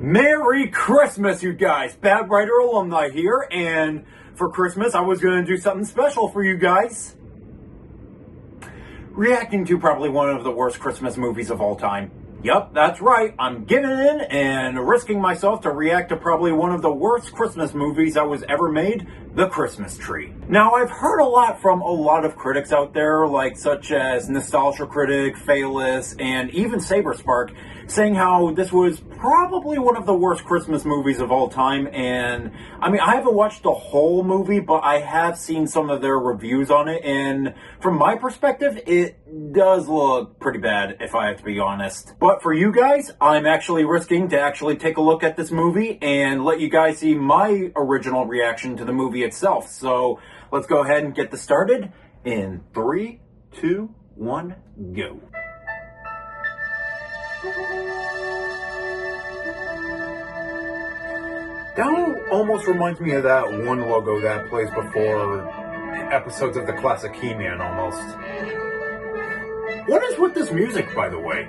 Merry Christmas, you guys! Bad Writer Alumni here, and for Christmas, I was going to do something special for you guys. Reacting to probably one of the worst Christmas movies of all time. Yup, that's right. I'm giving in and risking myself to react to probably one of the worst Christmas movies that was ever made, The Christmas Tree. Now, I've heard a lot from a lot of critics out there, like such as Nostalgia Critic, Phaelus, and even Saberspark, saying how this was probably one of the worst Christmas movies of all time. And I mean, I haven't watched the whole movie, but I have seen some of their reviews on it, and from my perspective, it does look pretty bad, if I have to be honest. But for you guys, I'm actually risking to actually take a look at this movie and let you guys see my original reaction to the movie itself. So let's go ahead and get this started in 3, 2, 1, go. That almost reminds me of that one logo that plays before episodes of the classic He-Man almost. What is with this music, by the way?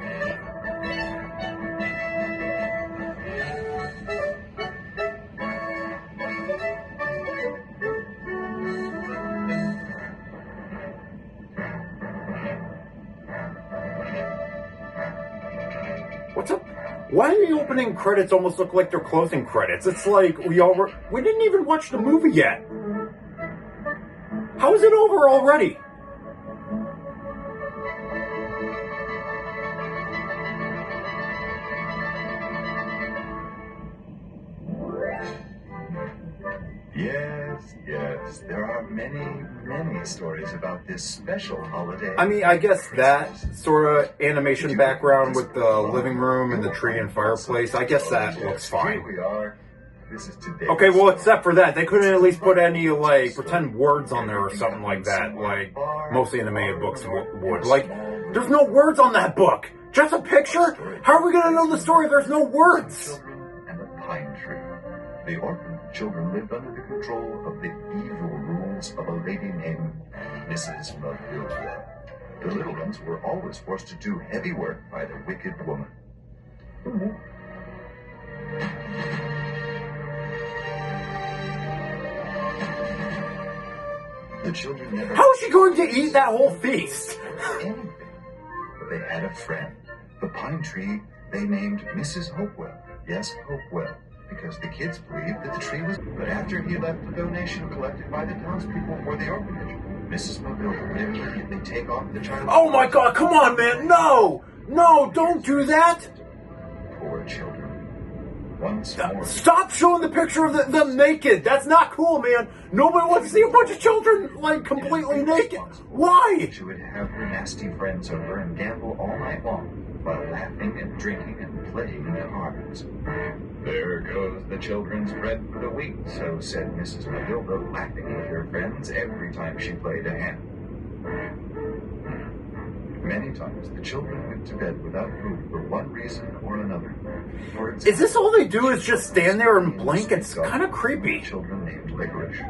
What's up? Why do the opening credits almost look like they're closing credits? It's like we didn't even watch the movie yet. How is it over already? Yes, there are many stories about this special holiday. I mean, I guess that sort of animation background with the living room and the tree and fireplace, I guess that looks fine. Here we are. This is today. Okay, well, except for that, they couldn't at least put any, like, pretend words on there or something like that, like most animated books would. Like, there's no words on that book! Just a picture? How are we gonna know the story if there's no words? And the pine tree. The orphan children lived under the control of the evil rules of a lady named Mrs. Matilda. The little ones were always forced to do heavy work by the wicked woman. The children never... How is she going to eat that whole feast? Anything. But they had a friend. The pine tree they named Mrs. Hopewell. Yes, Hopewell. Because the kids believed that the tree was... But after he left the donation collected by the townspeople for the orphanage, Mrs. Matilda did immediately take off the child... Oh my god, come on, man! No! No, don't do that! Poor children. Once more... Stop showing the picture of them naked! That's not cool, man! Nobody wants to see a bunch of children, like, completely naked! Why? She would have her nasty friends over and gamble all night long, while laughing and drinking and playing in the gardens. There goes the children's bread for the week, so said Mrs. Matilda, laughing with her friends every time she played a hand. Many times the children went to bed without food for one reason or another. For example, is this all they do is just stand there and blink? It's kind of creepy. Children named Licorice.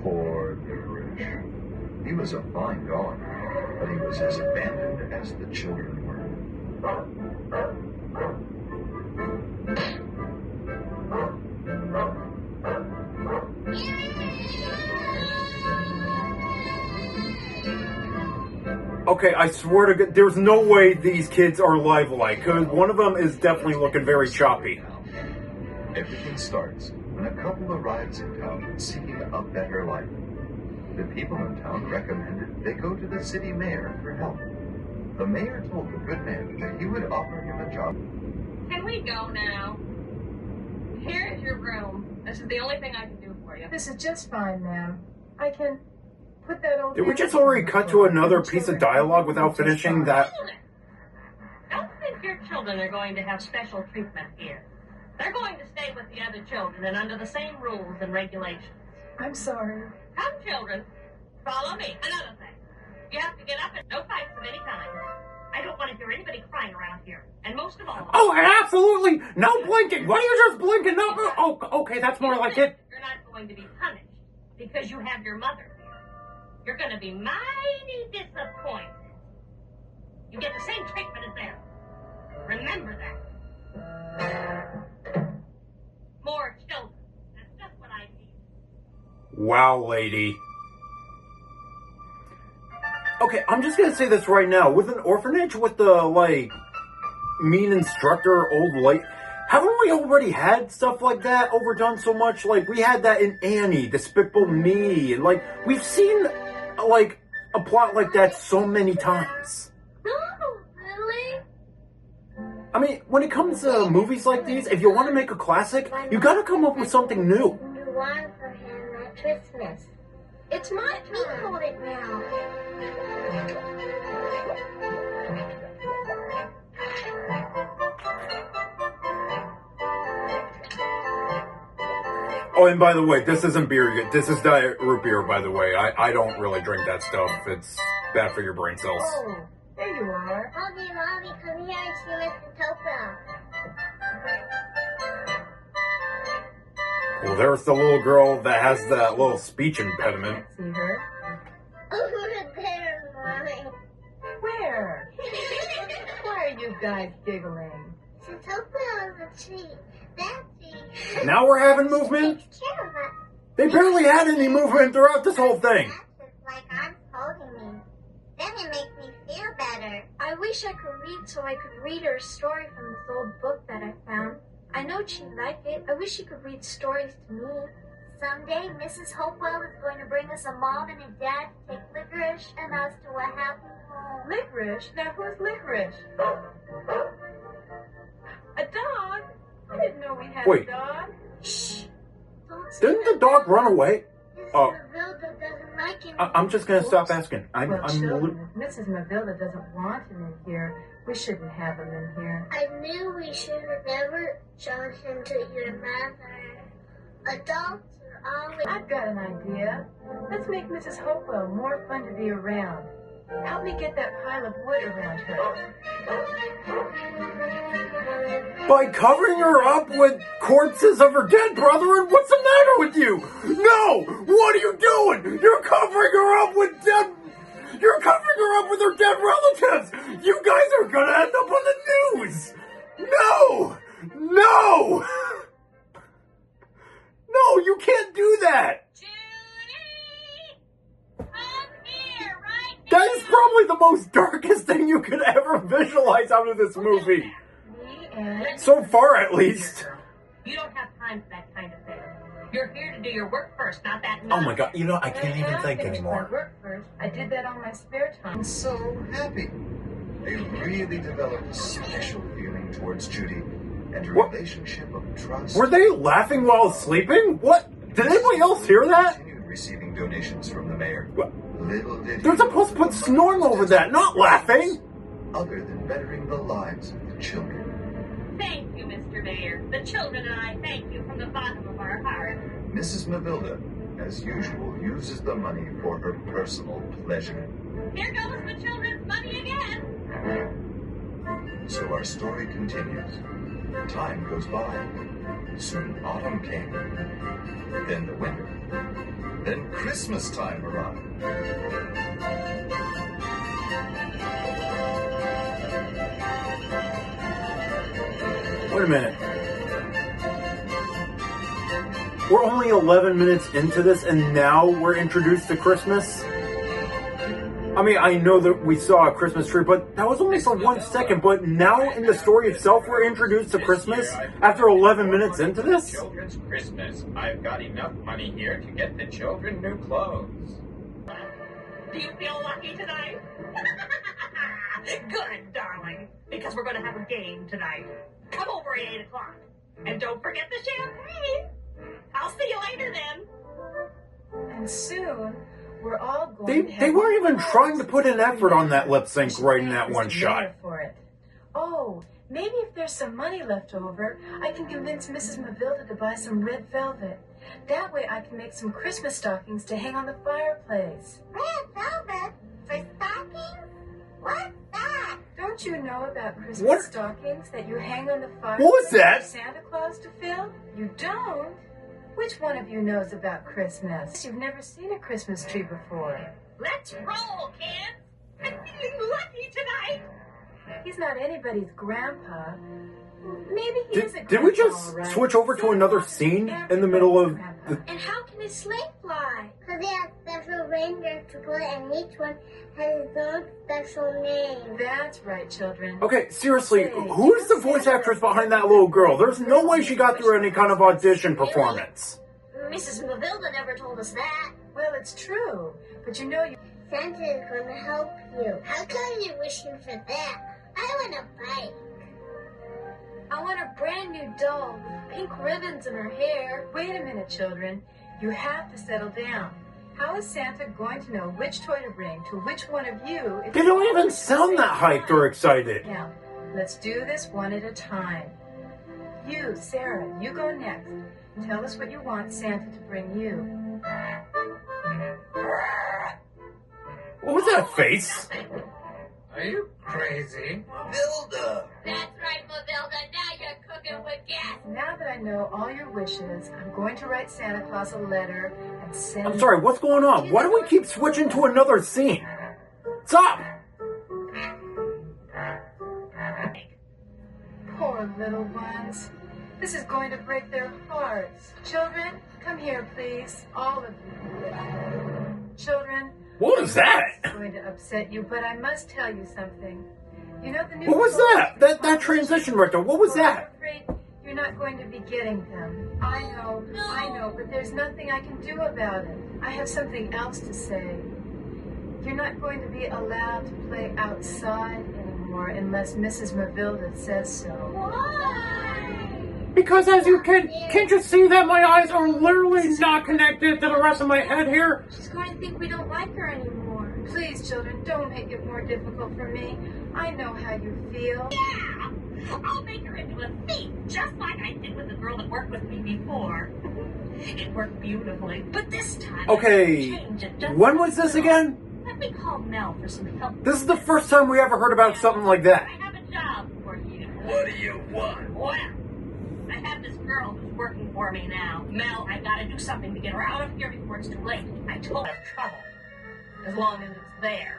Poor Licorice. He was a fine dog, but he was as abandoned as the children were. Okay, I swear to God, there's no way these kids are lifelike, because one of them is definitely looking very choppy. Everything starts when a couple arrives in town seeking a better life. The people in town recommended they go to the city mayor for help. The mayor told the good man that he would offer him a job. Can we go now? Here is your room. This is the only thing I can do for you. This is just fine, ma'am. I can put that old... Did we just already cut to another piece of dialogue without finishing that? Don't think your children are going to have special treatment here. They're going to stay with the other children and under the same rules and regulations. I'm sorry. Come, children. Follow me. Another thing. You have to get up and no fights of any kind. I don't want to hear anybody crying around here. And most of all... Oh, absolutely! No blinking! Why are you just blinking? No, oh, okay, that's more like it. You're not going to be punished because you have your mother here. You're going to be mighty disappointed. You get the same treatment as them. Remember that. More children. That's just what I need. Wow, lady. Okay, I'm just gonna say this right now. With an orphanage, with the, like, mean instructor, old lady, haven't we already had stuff like that overdone so much? Like, we had that in Annie, Despicable Me, and, like, we've seen, like, a plot like that so many times. Oh, really? I mean, when it comes to movies like these, if you want to make a classic, you gotta come up with something new. You want for him at Christmas. It's my You turn. hold it now. Oh, and by the way, this isn't beer yet. This is diet root beer, by the way. I don't really drink that stuff. It's bad for your brain cells. Oh, there you are. Mommy, come here and see Mr. Topwell. Well, there's the little girl that has that little speech impediment. See her? Over there, Mommy. Where? Why are you guys giggling? Mr. Topwell is a tree. That tree. Now we're having movement? Takes care of us. They barely had any movement throughout this whole thing. That's just like I'm holding me. Then it makes me feel better. I wish I could read so I could read her a story from this old book that I found. I know she'd like it. I wish she could read stories to me. Someday, Mrs. Hopewell is going to bring us a mom and a dad to take Licorice and us to a happy home. Licorice? Now who's Licorice? A dog? I didn't know we had Wait. a dog. Shh! Don't say Didn't the dog run away? Mrs. Oh. Mavilda doesn't like him. I'm just gonna stop asking. Well, children, if Mrs. Mavilda doesn't want him in here, we shouldn't have him in here. I knew we should have never shown him to your mother. Adults are always... I've got an idea. Let's make Mrs. Hopewell more fun to be around. Help me get that pile of wood around her. By covering her up with corpses of her dead brethren? What's the matter with you? No! What are you doing? You're covering her up with dead... You're covering her up with her dead relatives! You guys are gonna end up on the news! No! No! No, you can't do that! Judy! Come here, right now! That is probably the most darkest thing you could ever visualize out of this movie. Me and... So far, at least. You don't have time for that kind of thing. You're here to do your work first, not that Oh my god, you know, I can't even have think finished my anymore. work first. I did that on my spare time. I'm so happy. They really developed a special feeling towards Judy and a What? relationship of trust. Were they laughing while sleeping? What? Did anybody else hear that? Continued receiving donations from the mayor. What? Little did They're he supposed to put snoring over that, not laughing. other than bettering the lives of the children. Thank you, Mr. Mayor. The children and I thank you from the bottom of our heart. Mrs. Mavilda, as usual, uses the money for her personal pleasure. Here goes the children's money again. So our story continues. Time goes by. Soon autumn came. Then the winter. Then Christmas time arrived. Wait a minute. We're only 11 minutes into this, and now we're introduced to Christmas? I mean, I know that we saw a Christmas tree, but that was only for 1 second. But now, in the story itself, we're introduced to Christmas after 11 minutes into this? Children's Christmas. I've got enough money here to get the children new clothes. Do you feel lucky tonight? Good, darling. Because we're going to have a game tonight. Come over at 8 o'clock. And don't forget the champagne. I'll see you later then. And soon, we're all going to have... They weren't even trying to put an effort on that lip sync right in that one shot. For it. Oh, maybe if there's some money left over, I can convince Mrs. Mavilda to buy some red velvet. That way I can make some Christmas stockings to hang on the fireplace. Red velvet? For stockings? What's that? Don't you know about Christmas What? stockings that you hang on the fireplace What was that? for Santa Claus to fill? You don't? Which one of you knows about Christmas? You've never seen a Christmas tree before. Let's roll, kids. I'm feeling lucky tonight. He's not anybody's grandpa. Maybe he is a Did we grandpa, just all right. switch over to another scene in the middle of the... And how can his sleigh fly? Because they have several reindeer to pull, and each one has its own special name. That's right, children. Okay, seriously, who is the voice actress behind that little girl? There's no way she got through any kind of audition performance. Mrs. Mavilda never told us that. Well, it's true. But you know you... Santa is going to help you. How come you're wishing for that? I want a bike. I want a brand new doll with pink ribbons in her hair. Wait a minute, children. You have to settle down. How is Santa going to know which toy to bring to which one of you? If They don't even sound that hyped or excited. Now, let's do this one at a time. You, Sarah, you go next. Tell us what you want Santa to bring you. What was that face? Are you crazy? Mavilda! That's right, Mavilda. Now you're cooking with gas. Now that I know all your wishes, I'm going to write Santa Claus a letter and send... I'm sorry, what's going on? Why do we keep switching to another scene? Stop! Poor little ones. This is going to break their hearts. Children, come here, please. All of you. Children, What was that? it's going to upset you, but I must tell you something. You know the new... What was that? That transition right there, what was that? I'm afraid you're not going to be getting them. I know, but there's nothing I can do about it. I have something else to say. You're not going to be allowed to play outside anymore unless Mrs. Mavilda says so. Because as you can't you see that my eyes are literally not connected to the rest of my head here? She's going to think we don't like her anymore. Please, children, don't make it more difficult for me. I know how you feel. Yeah! I'll make her into a thief, just like I did with the girl that worked with me before. It worked beautifully, but this time... Okay, change it just when was this again? Let me call Mel for some help. This is the first time we ever heard about something like that. I have a job for you. What do you want? Well, I have this girl who's working for me now. Mel, I gotta do something to get her out of here before it's too late. I told her trouble. As long as it's there.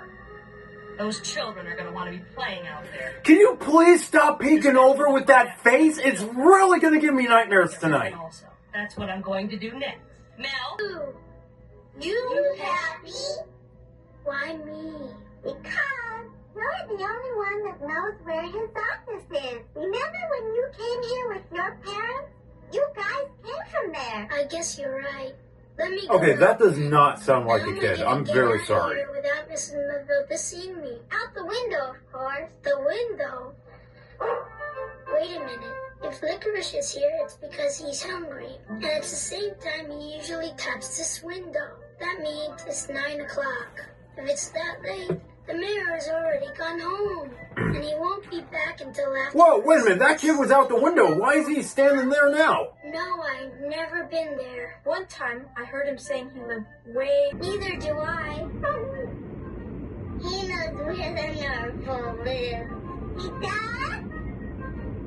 Those children are gonna want to be playing out there. Can you please stop peeking over with that face? It's really gonna give me nightmares tonight. And also, that's what I'm going to do next. Mel? You happy? Why me? Because you're the only one that knows where his office is. Remember when you came here with your parents? You guys came from there. I guess you're right. Let me go. Okay, that does not sound like a kid. I'm very sorry. Without Mrs. Mavilda seeing me. Out the window, of course. The window. Wait a minute. If Licorice is here, it's because he's hungry. And at the same time, he usually taps this window. That means it's 9 o'clock. If it's that late, the mayor has already gone home. And he won't be back until after... Whoa, wait a minute, that kid was out the window. Why is he standing there now? No, I've never been there. One time, I heard him saying he lived way... Neither do I. He knows where the North Pole lives. He does?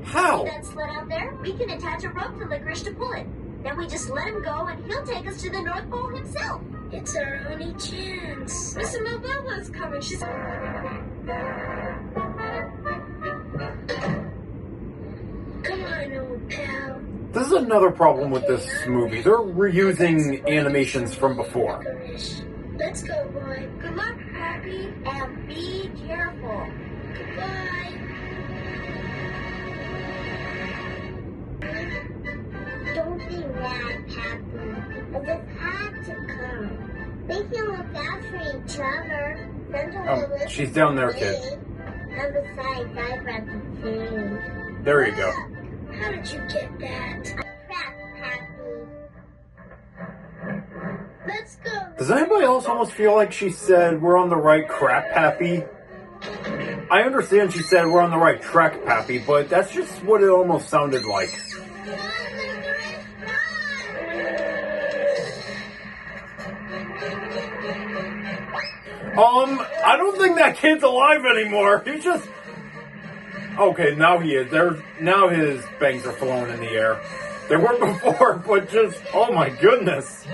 How? See that sled out there? We can attach a rope to Licorice to pull it. Then we just let him go and he'll take us to the North Pole himself. It's our only chance. Mrs. Mavilda's coming. She's... Come on, old pal. This is another problem with this movie. They're reusing animations from before. Licorice. Let's go, boy. Good luck, Happy. And be careful. Goodbye. Don't be mad, Pappy. I just had to come. We can look out for each other. Santa will listen She's down there, to kid. me. And besides, I brought the food. There you go. Look, how did you get that? Crap, Pappy. Let's go. Does anybody else almost feel like she said we're on the right crap, Pappy? I understand she said we're on the right track, Pappy, but that's just what it almost sounded like. I don't think that kid's alive anymore. He's just... Okay, now he is. Now his bangs are flowing in the air. They weren't before, but just... Oh my goodness.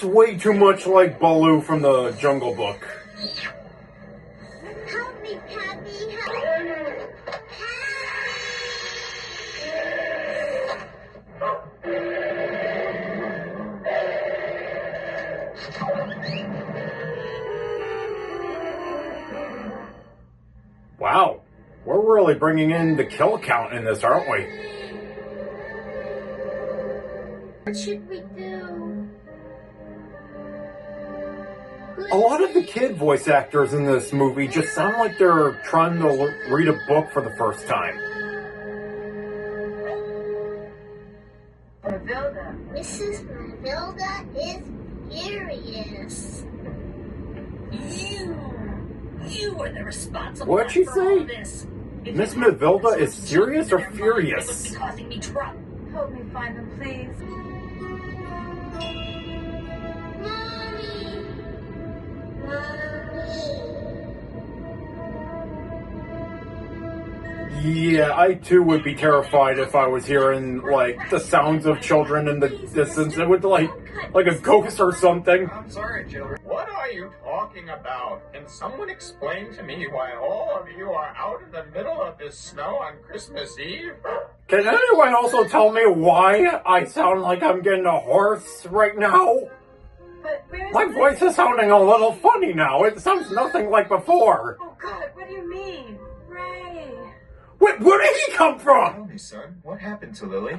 looks way too much like Baloo from the Jungle Book. Help me, Pappy. Wow, we're really bringing in the kill count in this, aren't we? What should we do? A lot of the kid voice actors in this movie just sound like they're trying to read a book for the first time. Matilda. Mrs. Matilda is furious. You were the responsible What'd she for say? all this. If Miss you hadn't Matilda been is so serious stupid or in their mind, furious? They would be causing me trouble. Help me find them, please. Mommy. Yeah, I too would be terrified if I was hearing, like, the sounds of children in the distance. It would, like a ghost or something. I'm sorry, children. What are you talking about? Can someone explain to me why all of you are out in the middle of this snow on Christmas Eve? Can anyone also tell me why I sound like I'm getting a horse right now? But where's My voice is sounding a little funny now. It sounds nothing like before. Oh, God, what do you mean? Ray. Wait, where did he come Tell from? me, son, what happened to Lily?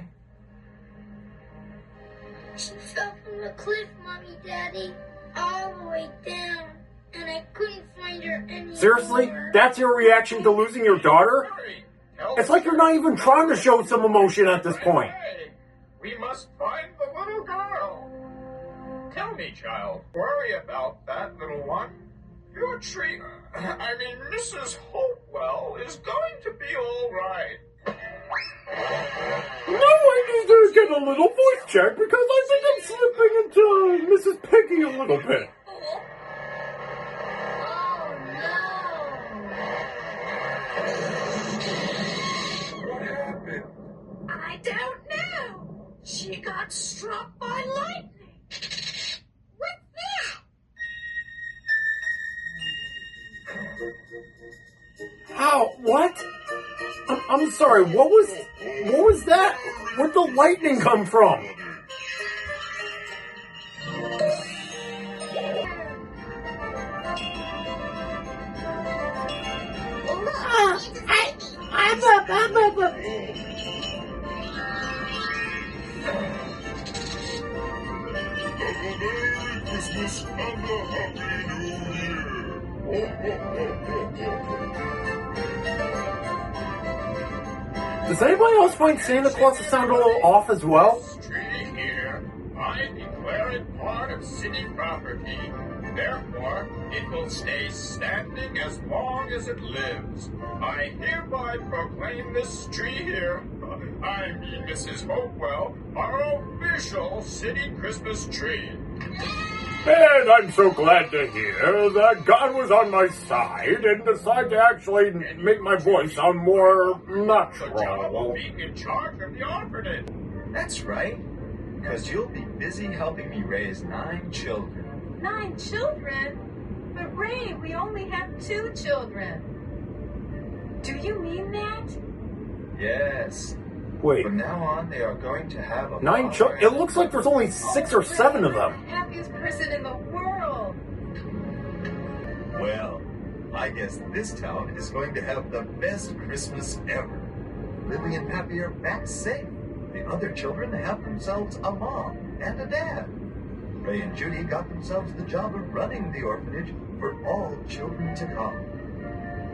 She fell from the cliff, Mommy, Daddy, all the way down, and I couldn't find her anymore. Seriously? That's your reaction to losing your daughter? Hurry! Tell It's like you're not even trying to show some emotion at this point. Hey, we must find the little girl. Tell me, child, worry about that little one. Your tree, Mrs. Hopewell is going to be all right. No, I need to get a little voice check because I think I'm slipping into Mrs. Piggy a little bit. Oh, no. What happened? I don't know. She got struck by lightning. What's that? How? What? I'm sorry. What was that? Where'd the lightning come from? Merry Christmas and a Happy New Year! Does anybody else find Santa Claus to sound a little off as well? This tree here, I declare it part of city property. Therefore, it will stay standing as long as it lives. I hereby proclaim this tree here, Mrs. Hopewell, our official city Christmas tree. And I'm so glad to hear that God was on my side and decided to actually make my voice sound more The job of natural. being in charge of the orphanage. That's right, because you'll be busy helping me raise 9 children. 9 children? But Ray, we only have 2 children. Do you mean that? Yes. Wait, From now on, they are going to have a 9 father children? and It looks like there's only 6 or 7 of them. The happiest person in the world. Well, I guess this town is going to have the best Christmas ever. Lily and Pappy are back safe. The other children have themselves a mom and a dad. Ray and Judy got themselves the job of running the orphanage for all children to come.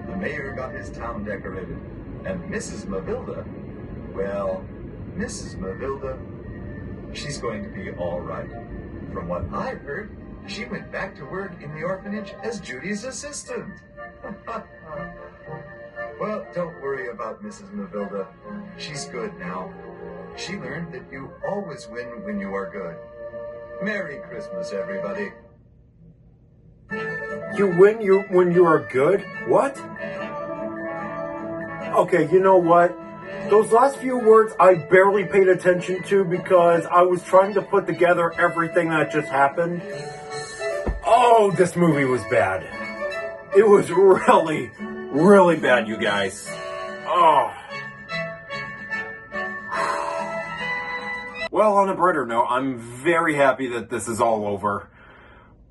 The mayor got his town decorated, and Mrs. Matilda, well, Mrs. Matilda, she's going to be all right. From what I've heard, she went back to work in the orphanage as Judy's assistant. Well, don't worry about Mrs. Matilda. She's good now. She learned that you always win when you are good. Merry Christmas, everybody. You win when you are good? What? Okay, you know what? Those last few words I barely paid attention to because I was trying to put together everything that just happened. Oh, this movie was bad. It was really, really bad, you guys. Oh. Well, on a brighter note, I'm very happy that this is all over.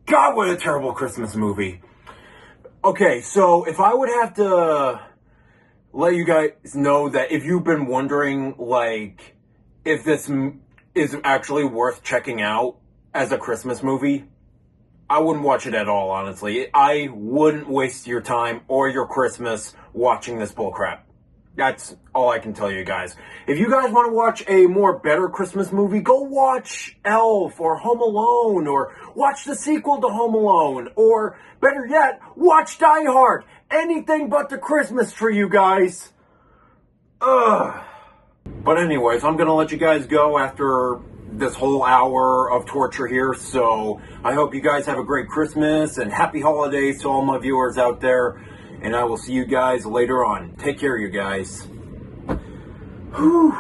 God, what a terrible Christmas movie. Okay, so if I would have to let you guys know that if you've been wondering, like, if this is actually worth checking out as a Christmas movie, I wouldn't watch it at all, honestly. I wouldn't waste your time or your Christmas watching this bullcrap. That's all I can tell you guys. If you guys want to watch a more better Christmas movie, go watch Elf or Home Alone, or watch the sequel to Home Alone, or better yet, watch Die Hard. Anything but the Christmas tree, you guys. Ugh. But anyways, I'm going to let you guys go after this whole hour of torture here. So I hope you guys have a great Christmas and happy holidays to all my viewers out there. And I will see you guys later on. Take care, you guys. Whew.